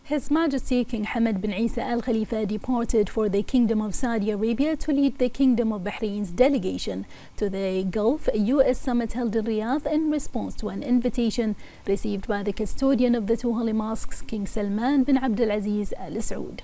His Majesty King Hamad bin Isa Al Khalifa departed for the Kingdom of Saudi Arabia to lead the Kingdom of Bahrain's delegation to the Gulf U.S. summit held in Riyadh in response to an invitation received by the custodian of the two holy mosques, King Salman bin Abdulaziz Al Saud.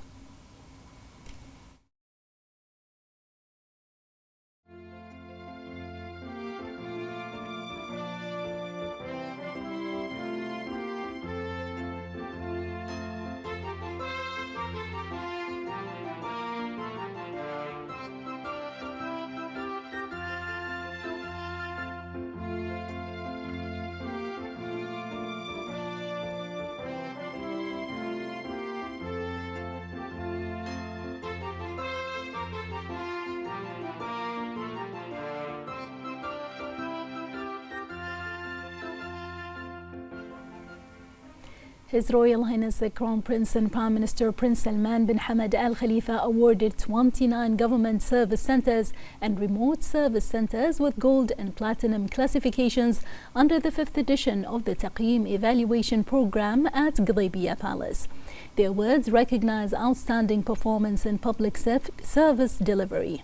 His Royal Highness the Crown Prince and Prime Minister Prince Salman bin Hamad Al Khalifa awarded 29 government service centers and remote service centers with gold and platinum classifications under the 5th edition of the Taqeem Evaluation Program at Ghdaybiya Palace. The awards recognize outstanding performance in public service delivery.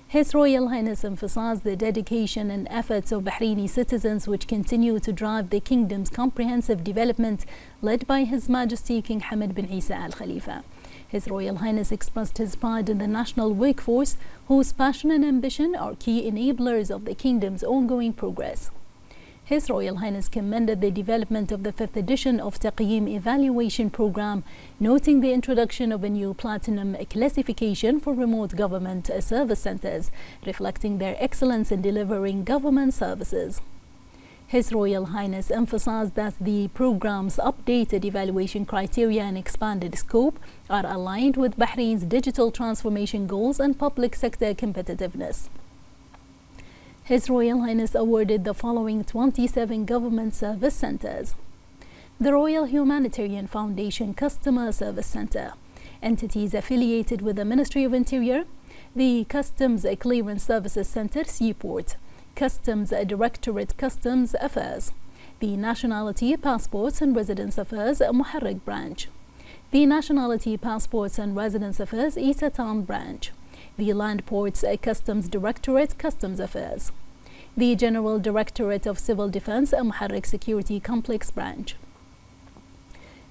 His Royal Highness emphasized the dedication and efforts of Bahraini citizens which continue to drive the kingdom's comprehensive development led by His Majesty King Hamad bin Isa Al Khalifa. His Royal Highness expressed his pride in the national workforce whose passion and ambition are key enablers of the kingdom's ongoing progress. His Royal Highness commended the development of the 5th edition of Taqeem Evaluation Program, noting the introduction of a new platinum classification for remote government service centers, reflecting their excellence in delivering government services. His Royal Highness emphasized that the program's updated evaluation criteria and expanded scope are aligned with Bahrain's digital transformation goals and public sector competitiveness. His Royal Highness awarded the following 27 government service centers: the Royal Humanitarian Foundation Customer Service Center, entities affiliated with the Ministry of Interior, the Customs Clearance Services Center, Seaport, Customs Directorate Customs Affairs, the Nationality, Passports and Residence Affairs, Muharraq Branch, the Nationality, Passports and Residence Affairs, Isa Town Branch, the Land Ports Customs Directorate Customs Affairs, the General Directorate of Civil Defense Muharraq Security Complex Branch,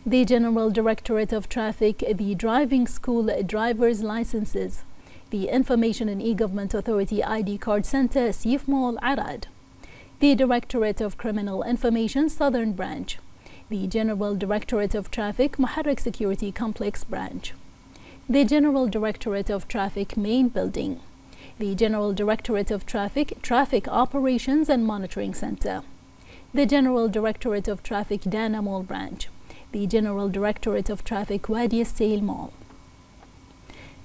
the General Directorate of Traffic, the Driving School Driver's Licenses, the Information and E-Government Authority ID Card Center, Sif Mall, Arad, the Directorate of Criminal Information Southern Branch, the General Directorate of Traffic Muharraq Security Complex Branch, the General Directorate of Traffic Main Building, the General Directorate of Traffic Operations and Monitoring Center, the General Directorate of Traffic Dana Mall Branch, the General Directorate of Traffic Wadi Sale Mall.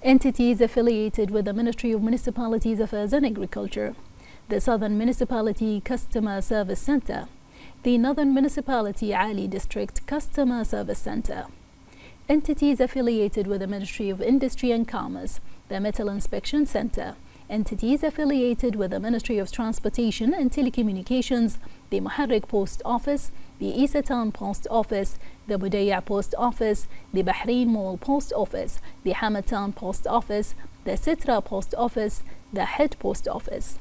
Entities affiliated with the Ministry of Municipalities Affairs and Agriculture, the Southern Municipality Customer Service Center, the Northern Municipality Ali District Customer Service Center. Entities affiliated with the Ministry of Industry and Commerce, the Metal Inspection Center, entities affiliated with the Ministry of Transportation and Telecommunications, the Muharraq Post Office, the Isa Town Post Office, the Budaya Post Office, the Bahrain Mall Post Office, the Hamad Town Post Office, the Sitra Post Office, the Head Post Office.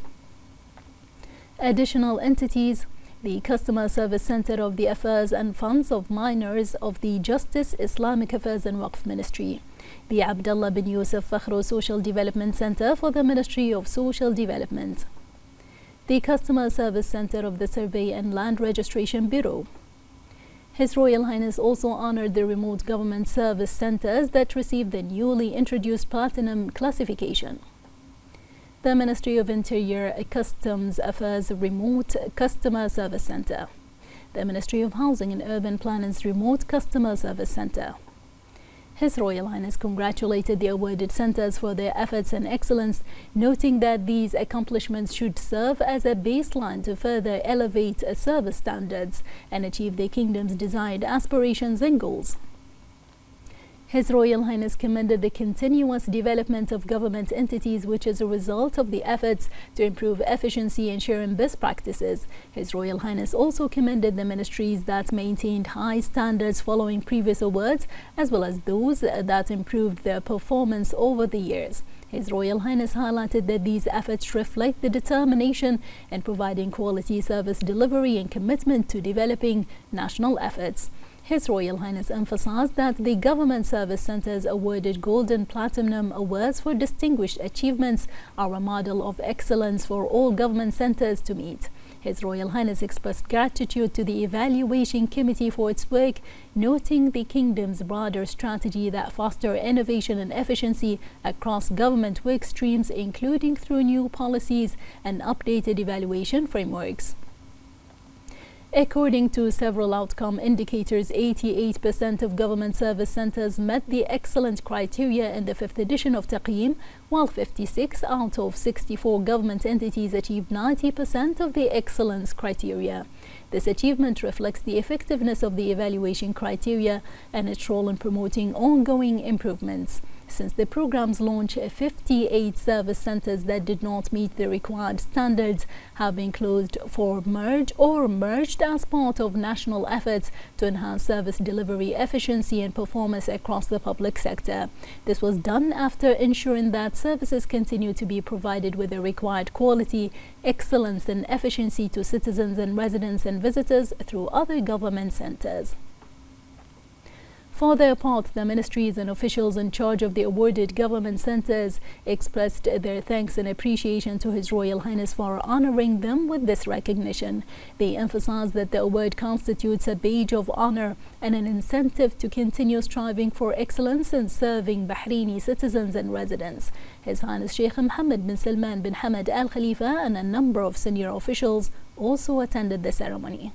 Additional entities: the Customer Service Center of the Affairs and Funds of Minors of the Justice, Islamic Affairs and Waqf Ministry, the Abdullah bin Yusuf Fakhro Social Development Center for the Ministry of Social Development, the Customer Service Center of the Survey and Land Registration Bureau. His Royal Highness also honored the remote government service centers that received the newly introduced Platinum classification. The Ministry of Interior Customs Affairs Remote Customer Service Center, the Ministry of Housing and Urban Planning's Remote Customer Service Center. His Royal Highness congratulated the awarded centers for their efforts and excellence, noting that these accomplishments should serve as a baseline to further elevate service standards and achieve the kingdom's desired aspirations and goals. His Royal Highness commended the continuous development of government entities, which is a result of the efforts to improve efficiency and sharing best practices. His Royal Highness also commended the ministries that maintained high standards following previous awards, as well as those that improved their performance over the years. His Royal Highness highlighted that these efforts reflect the determination in providing quality service delivery and commitment to developing national efforts. His Royal Highness emphasized that the government service centers awarded Gold and Platinum awards for distinguished achievements are a model of excellence for all government centers to meet. His Royal Highness expressed gratitude to the Evaluation Committee for its work, noting the Kingdom's broader strategy that foster innovation and efficiency across government work streams, including through new policies and updated evaluation frameworks. According to several outcome indicators, 88% of government service centers met the excellent criteria in the 5th edition of Taqeem, while 56 out of 64 government entities achieved 90% of the excellence criteria. This achievement reflects the effectiveness of the evaluation criteria and its role in promoting ongoing improvements. Since the program's launch, 58 service centers that did not meet the required standards have been closed for merge or merged as part of national efforts to enhance service delivery efficiency and performance across the public sector. This was done after ensuring that services continue to be provided with the required quality, excellence and efficiency to citizens and residents and visitors through other government centers. For their part, the ministries and officials in charge of the awarded government centers expressed their thanks and appreciation to His Royal Highness for honoring them with this recognition. They emphasized that the award constitutes a badge of honor and an incentive to continue striving for excellence in serving Bahraini citizens and residents. His Highness Sheikh Mohammed bin Salman bin Hamad Al Khalifa and a number of senior officials also attended the ceremony.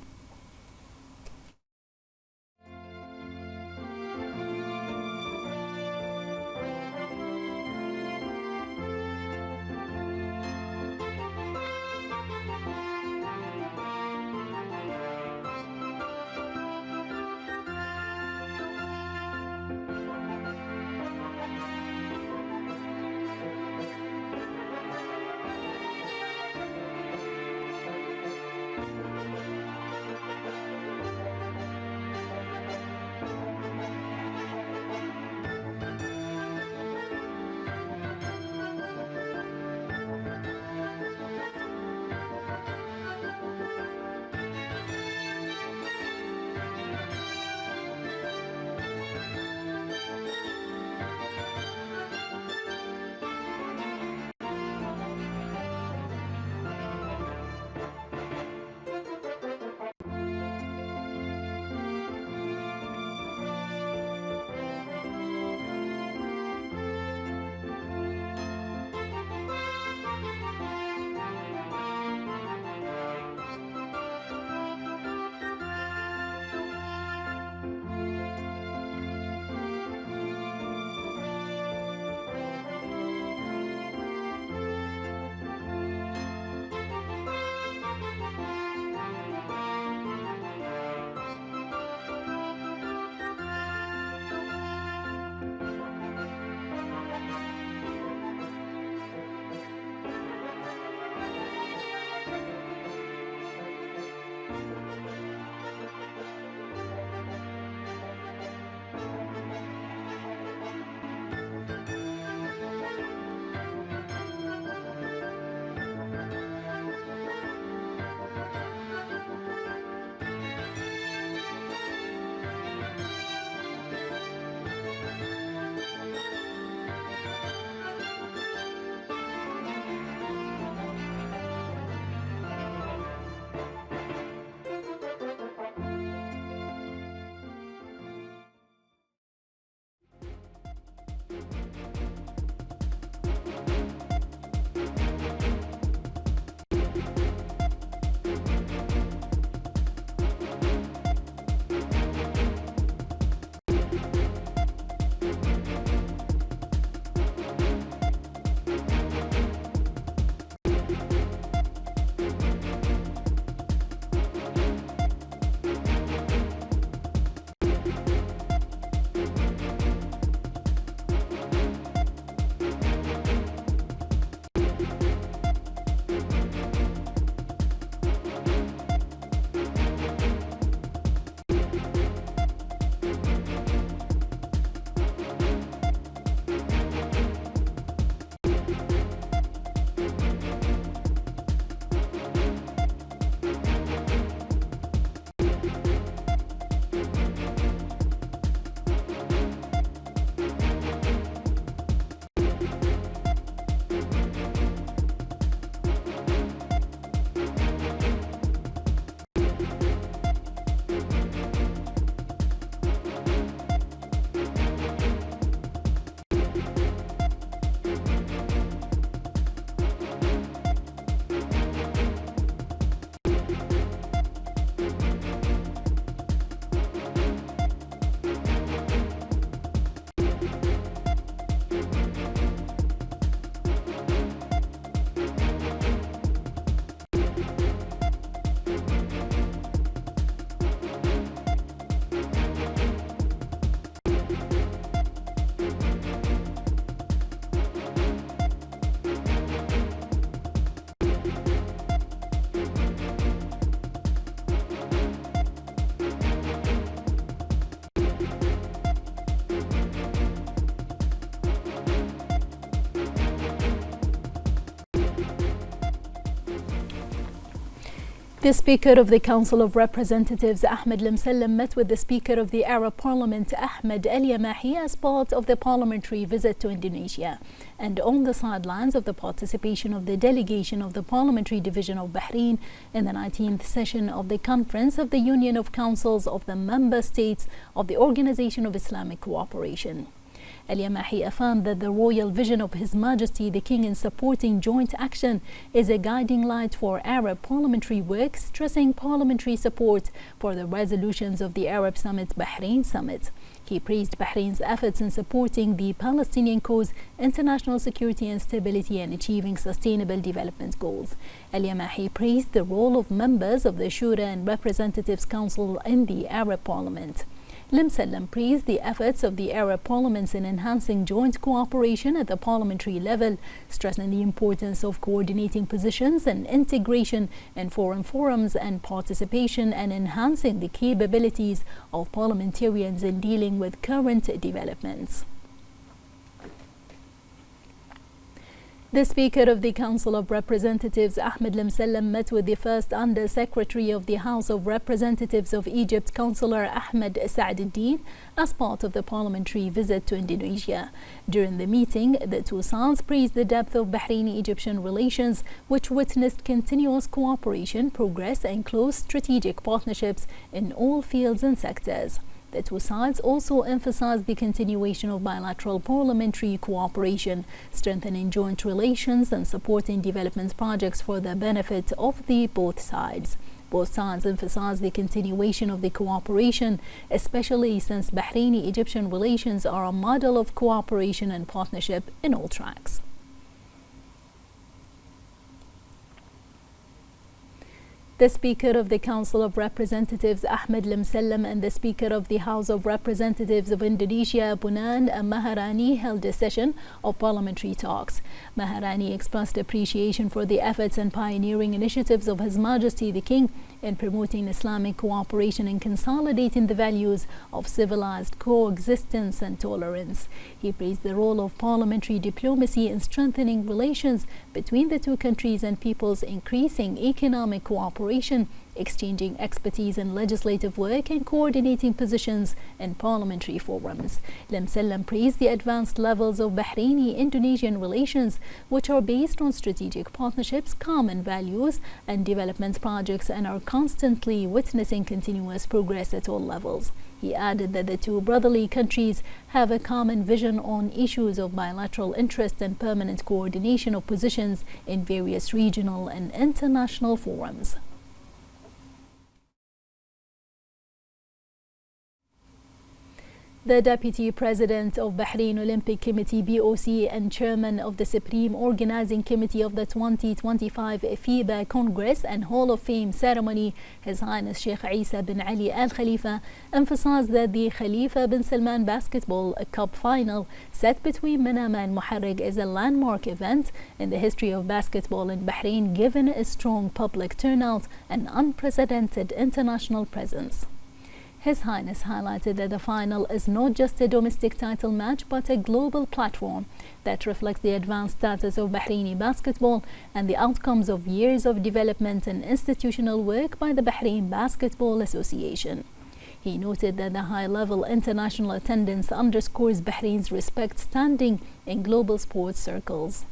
The Speaker of the Council of Representatives, Ahmed Lemselem, met with the Speaker of the Arab Parliament, Ahmed Al-Yamahi, as part of the parliamentary visit to Indonesia. And on the sidelines of the participation of the delegation of the Parliamentary Division of Bahrain in the 19th session of the Conference of the Union of Councils of the Member States of the Organization of Islamic Cooperation. Al-Yamahi affirmed that the royal vision of His Majesty the King in supporting joint action is a guiding light for Arab parliamentary work, stressing parliamentary support for the resolutions of the Arab Summit Bahrain Summit. He praised Bahrain's efforts in supporting the Palestinian cause, international security and stability, and achieving sustainable development goals. Al-Yamahi praised the role of members of the Shura and Representatives Council in the Arab Parliament. Lemselem praised the efforts of the Arab parliaments in enhancing joint cooperation at the parliamentary level, stressing the importance of coordinating positions and integration in foreign forums and participation, and enhancing the capabilities of parliamentarians in dealing with current developments. The Speaker of the Council of Representatives, Ahmed Lemselem, met with the first Under Secretary of the House of Representatives of Egypt, Councillor Ahmed Sa'd-Din, as part of the parliamentary visit to Indonesia. During the meeting, the two sides praised the depth of Bahraini-Egyptian relations, which witnessed continuous cooperation, progress, and close strategic partnerships in all fields and sectors. The two sides also emphasized the continuation of bilateral parliamentary cooperation, strengthening joint relations and supporting development projects for the benefit of both sides. Both sides emphasized the continuation of the cooperation, especially since Bahraini-Egyptian relations are a model of cooperation and partnership in all tracks. The Speaker of the Council of Representatives, Ahmed Lemselem, and the Speaker of the House of Representatives of Indonesia, Bunan Maharani, held a session of parliamentary talks. Maharani expressed appreciation for the efforts and pioneering initiatives of His Majesty the King in promoting Islamic cooperation and consolidating the values of civilized coexistence and tolerance. He praised the role of parliamentary diplomacy in strengthening relations between the two countries and peoples, increasing economic cooperation, exchanging expertise in legislative work, and coordinating positions in parliamentary forums. Lemselem praised the advanced levels of Bahraini-Indonesian relations, which are based on strategic partnerships, common values, and development projects, and are constantly witnessing continuous progress at all levels. He added that the two brotherly countries have a common vision on issues of bilateral interest and permanent coordination of positions in various regional and international forums. The Deputy President of Bahrain Olympic Committee (BOC) and Chairman of the Supreme Organizing Committee of the 2025 FIBA Congress and Hall of Fame ceremony, His Highness Sheikh Isa bin Ali Al Khalifa, emphasized that the Khalifa bin Salman Basketball Cup final set between Manama and Muharraq is a landmark event in the history of basketball in Bahrain, given a strong public turnout and unprecedented international presence. His Highness highlighted that the final is not just a domestic title match but a global platform that reflects the advanced status of Bahraini basketball and the outcomes of years of development and institutional work by the Bahrain Basketball Association. He noted that the high-level international attendance underscores Bahrain's respect standing in global sports circles.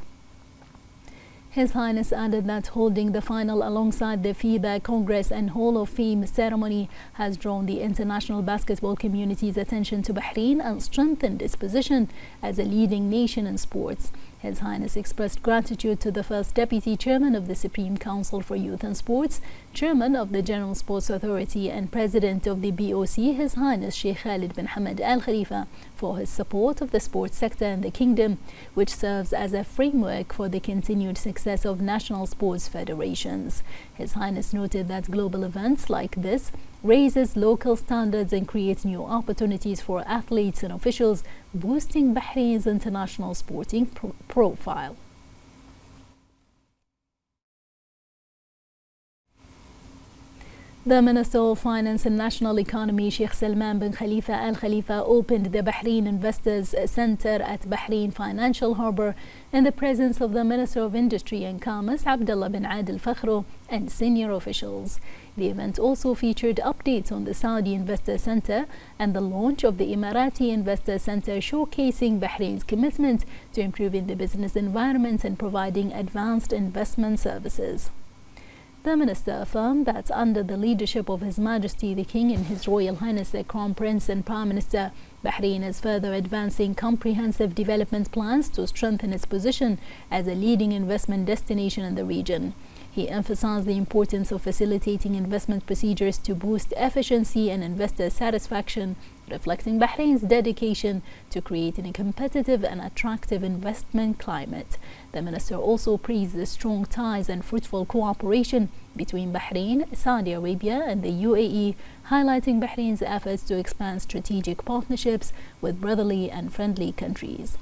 His Highness added that holding the final alongside the FIBA Congress and Hall of Fame ceremony has drawn the international basketball community's attention to Bahrain and strengthened its position as a leading nation in sports. His Highness expressed gratitude to the first Deputy Chairman of the Supreme Council for Youth and Sports, Chairman of the General Sports Authority, and President of the BOC, His Highness Sheikh Khalid bin Hamad Al Khalifa, for his support of the sports sector in the kingdom, which serves as a framework for the continued success of national sports federations. His Highness noted that global events like this raises local standards and creates new opportunities for athletes and officials, boosting Bahrain's international sporting profile. The Minister of Finance and National Economy, Sheikh Salman bin Khalifa Al Khalifa, opened the Bahrain Investors Center at Bahrain Financial Harbour in the presence of the Minister of Industry and Commerce, Abdullah bin Adil Fakhro, and senior officials. The event also featured updates on the Saudi Investor Center and the launch of the Emirati Investor Center, showcasing Bahrain's commitment to improving the business environment and providing advanced investment services. The minister affirmed that under the leadership of His Majesty the King and His Royal Highness the Crown Prince and Prime Minister, Bahrain is further advancing comprehensive development plans to strengthen its position as a leading investment destination in the region. He emphasized the importance of facilitating investment procedures to boost efficiency and investor satisfaction, reflecting Bahrain's dedication to creating a competitive and attractive investment climate. The minister also praised the strong ties and fruitful cooperation between Bahrain, Saudi Arabia, and the UAE, highlighting Bahrain's efforts to expand strategic partnerships with brotherly and friendly countries.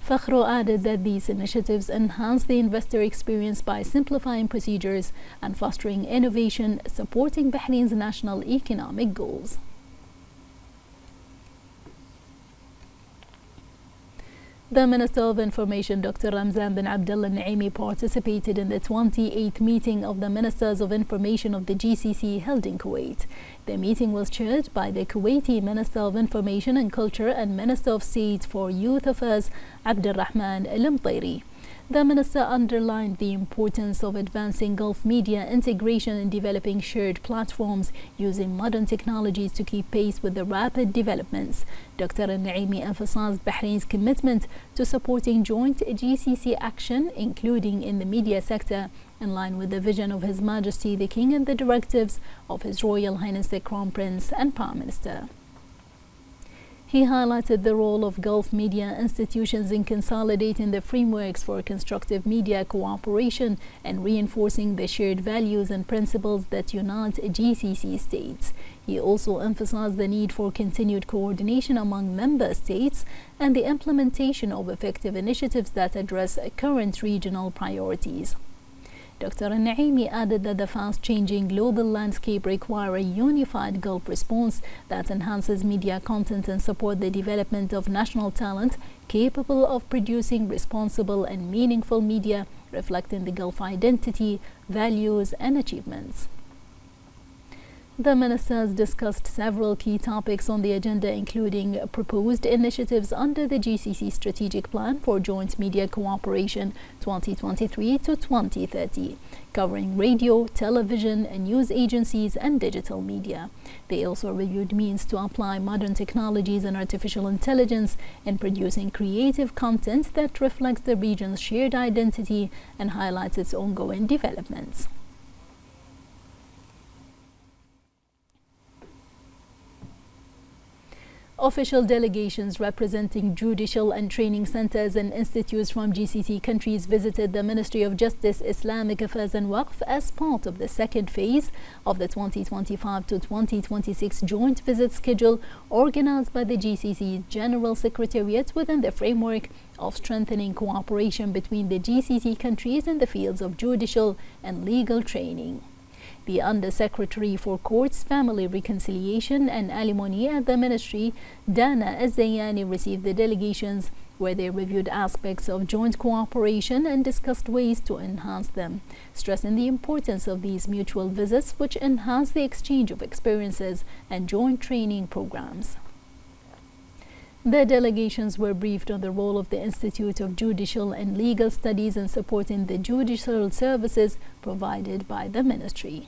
Fakhro added that these initiatives enhance the investor experience by simplifying procedures and fostering innovation, supporting Bahrain's national economic goals. The Minister of Information, Dr. Ramzan bin Abdullah Naimi, participated in the 28th meeting of the Ministers of Information of the GCC held in Kuwait. The meeting was chaired by the Kuwaiti Minister of Information and Culture and Minister of State for Youth Affairs, Abdulrahman Al-Mtairi. The minister underlined the importance of advancing Gulf media integration and developing shared platforms using modern technologies to keep pace with the rapid developments. Dr. Al-Naimi emphasized Bahrain's commitment to supporting joint GCC action, including in the media sector, in line with the vision of His Majesty the King and the directives of His Royal Highness the Crown Prince and Prime Minister. He highlighted the role of Gulf media institutions in consolidating the frameworks for constructive media cooperation and reinforcing the shared values and principles that unite GCC states. He also emphasized the need for continued coordination among member states and the implementation of effective initiatives that address current regional priorities. Dr. Al-Naimi added that the fast-changing global landscape requires a unified Gulf response that enhances media content and support the development of national talent capable of producing responsible and meaningful media reflecting the Gulf identity, values, and achievements. The ministers discussed several key topics on the agenda, including proposed initiatives under the GCC Strategic Plan for Joint Media Cooperation 2023 to 2030, covering radio, television, and news agencies and digital media. They also reviewed means to apply modern technologies and artificial intelligence in producing creative content that reflects the region's shared identity and highlights its ongoing developments. Official delegations representing judicial and training centers and institutes from GCC countries visited the Ministry of Justice, Islamic Affairs and Waqf as part of the second phase of the 2025 to 2026 joint visit schedule organized by the GCC's General Secretariat within the framework of strengthening cooperation between the GCC countries in the fields of judicial and legal training. The Undersecretary for Courts, Family Reconciliation and Alimony at the Ministry, Dana Azayani, received the delegations where they reviewed aspects of joint cooperation and discussed ways to enhance them, stressing the importance of these mutual visits which enhance the exchange of experiences and joint training programs. The delegations were briefed on the role of the Institute of Judicial and Legal Studies in supporting the judicial services provided by the ministry.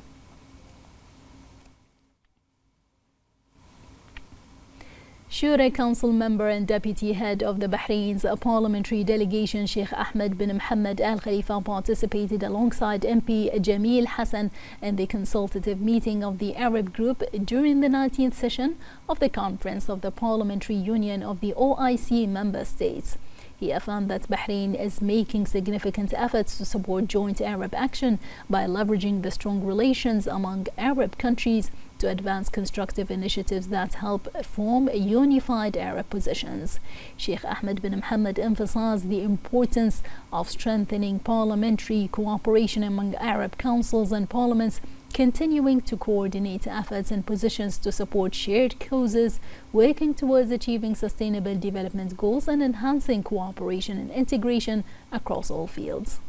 Shura Council member and deputy head of the Bahrain's parliamentary delegation, Sheikh Ahmed bin Mohammed Al Khalifa, participated alongside MP Jamil Hassan in the consultative meeting of the Arab Group during the 19th session of the Conference of the Parliamentary Union of the OIC member states. He affirmed that Bahrain is making significant efforts to support joint Arab action by leveraging the strong relations among Arab countries to advance constructive initiatives that help form unified Arab positions. Sheikh Ahmed bin Mohammed emphasized the importance of strengthening parliamentary cooperation among Arab councils and parliaments continuing to coordinate efforts and positions to support shared causes, working towards achieving sustainable development goals and enhancing cooperation and integration across all fields.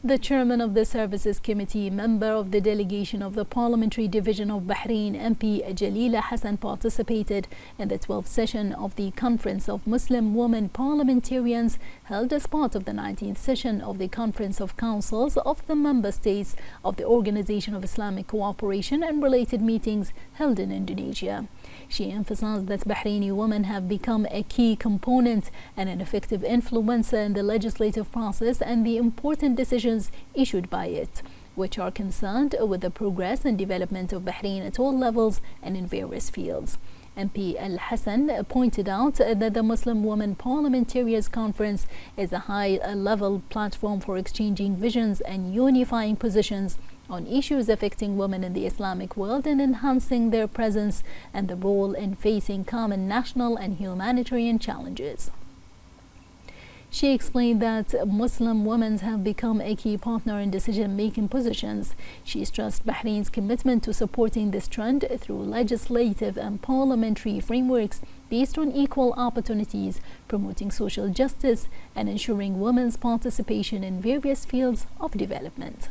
The chairman of the Services Committee, member of the delegation of the Parliamentary Division of Bahrain, MP Jalila Hassan, participated in the 12th session of the Conference of Muslim Women Parliamentarians held as part of the 19th session of the Conference of Councils of the Member States of the Organization of Islamic Cooperation and related meetings held in Indonesia. She emphasized that Bahraini women have become a key component and an effective influencer in the legislative process and the important decisions issued by it, which are concerned with the progress and development of Bahrain at all levels and in various fields. MP Al-Hassan pointed out that the Muslim Women Parliamentarians Conference is a high-level platform for exchanging visions and unifying positions on issues affecting women in the Islamic world and enhancing their presence and the role in facing common national and humanitarian challenges. She explained that Muslim women have become a key partner in decision-making positions. She stressed Bahrain's commitment to supporting this trend through legislative and parliamentary frameworks based on equal opportunities, promoting social justice, and ensuring women's participation in various fields of development.